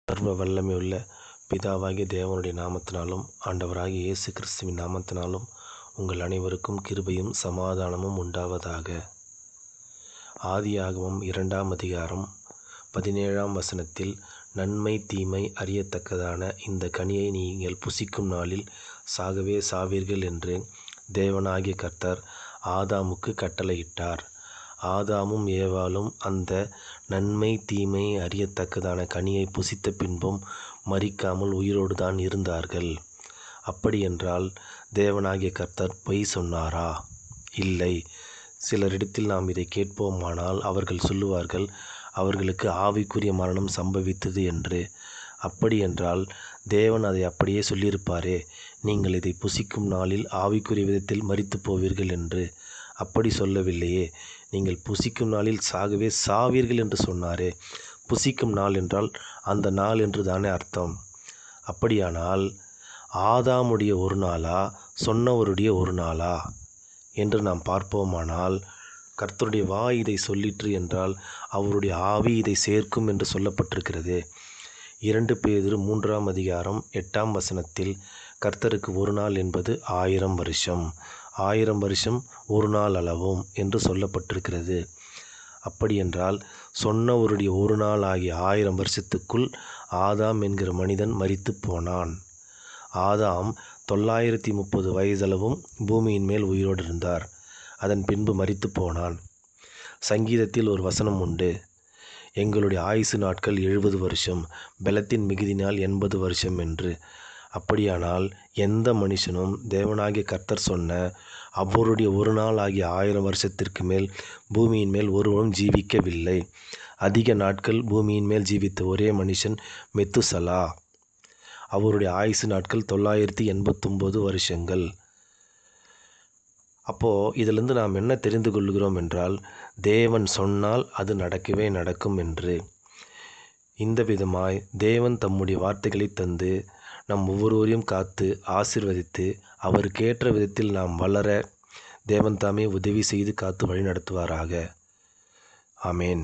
சர்வ வல்லமையுள்ள பிதாவாகிய தேவனுடைய நாமத்தினாலும் ஆண்டவராகிய இயேசு கிறிஸ்துவின் நாமத்தினாலும் உங்கள் அனைவருக்கும் கிருபையும் சமாதானமும் உண்டாவதாக. ஆதியாகமம் 2ஆம் அதிகாரம் 17ஆம் வசனத்தில், நன்மை தீமை அறியத்தக்கதான இந்த கனியை நீங்கள் புசிக்கும் நாளில் சாகவே சாவீர்கள் என்று தேவனாகிய கர்த்தர் ஆதாமுக்கு கட்டளையிட்டார். ஆதாமும் ஏவாளும் அந்த நன்மை தீமை அறியத்தக்கதான கனியை புசித்த பின்பும் மரிக்காமல் உயிரோடு தான் இருந்தார்கள். அப்படியென்றால் தேவனாகிய கர்த்தர் பொய் சொன்னாரா? இல்லை. சிலரிடத்தில் நாம் இதை கேட்போமானால் அவர்கள் சொல்லுவார்கள், அவர்களுக்கு ஆவிக்குரிய மரணம் சம்பவித்தது என்று. அப்படியென்றால் தேவன் அதை அப்படியே சொல்லியிருப்பாரே, நீங்கள் இதை புசிக்கும் நாளில் ஆவிக்குரிய விதத்தில் மரித்து போவீர்கள் என்று. அப்படி சொல்லவில்லையே. நீங்கள் புசிக்கும் நாளில் சாகவே சாவீர்கள் என்று சொன்னாரே. புசிக்கும் நாள் என்றால் அந்த நாள் என்று தானே அர்த்தம். அப்படியானால் ஆதாமுடைய ஒரு நாளா, சொன்னவருடைய ஒரு நாளா என்று நாம் பார்ப்போமானால், கர்த்தருடைய வாய் இதை சொல்லிற்று என்றால் அவருடைய ஆவி இதை சேர்க்கும் என்று சொல்லப்பட்டிருக்கிறது. 2 பேதுரு 3ஆம் அதிகாரம் 8ஆம் வசனத்தில், கர்த்தருக்கு ஒரு நாள் என்பது 1000 வருஷம், 1000 வருஷம் ஒரு நாள் அளவும் என்று சொல்லப்பட்டிருக்கிறது. அப்படியென்றால் சொன்னவருடைய ஒரு நாள் ஆகிய 1000 வருஷத்துக்குள் ஆதாம் என்கிற மனிதன் மரித்து போனான். ஆதாம் 930 வயதளவும் பூமியின் மேல் உயிரோடு இருந்தார். அதன் பின்பு மரித்து போனான். சங்கீதத்தில் ஒரு வசனம் உண்டு, எங்களுடைய ஆயுசு நாட்கள் 70 வருஷம், பலத்தின் மிகுதினால் 80 வருஷம் என்று. அப்படியானால் எந்த மனுஷனும் தேவனாகிய கர்த்தர் சொன்ன அவருடைய ஒரு நாள் ஆகிய 1000 வருஷத்திற்கு மேல் பூமியின் மேல் ஒருவரும் ஜீவிக்கவில்லை. அதிக நாட்கள் பூமியின் மேல் ஜீவித்த ஒரே மனுஷன் மெத்துசலா. அவருடைய ஆயுசு நாட்கள் 989 வருஷங்கள். அப்போது இதிலிருந்து நாம் என்ன தெரிந்து கொள்கிறோம் என்றால், தேவன் சொன்னால் அது நடக்கவே நடக்கும் என்று. இந்த விதமாய் தேவன் தம்முடைய வார்த்தைகளை தந்து நம் ஒவ்வொருவரையும் காத்து ஆசீர்வதித்து அவருக்கேற்ற விதத்தில் நாம் வளர தேவன் தாமே உதவி செய்து காத்து வழி நடத்துவாராக. ஆமேன்.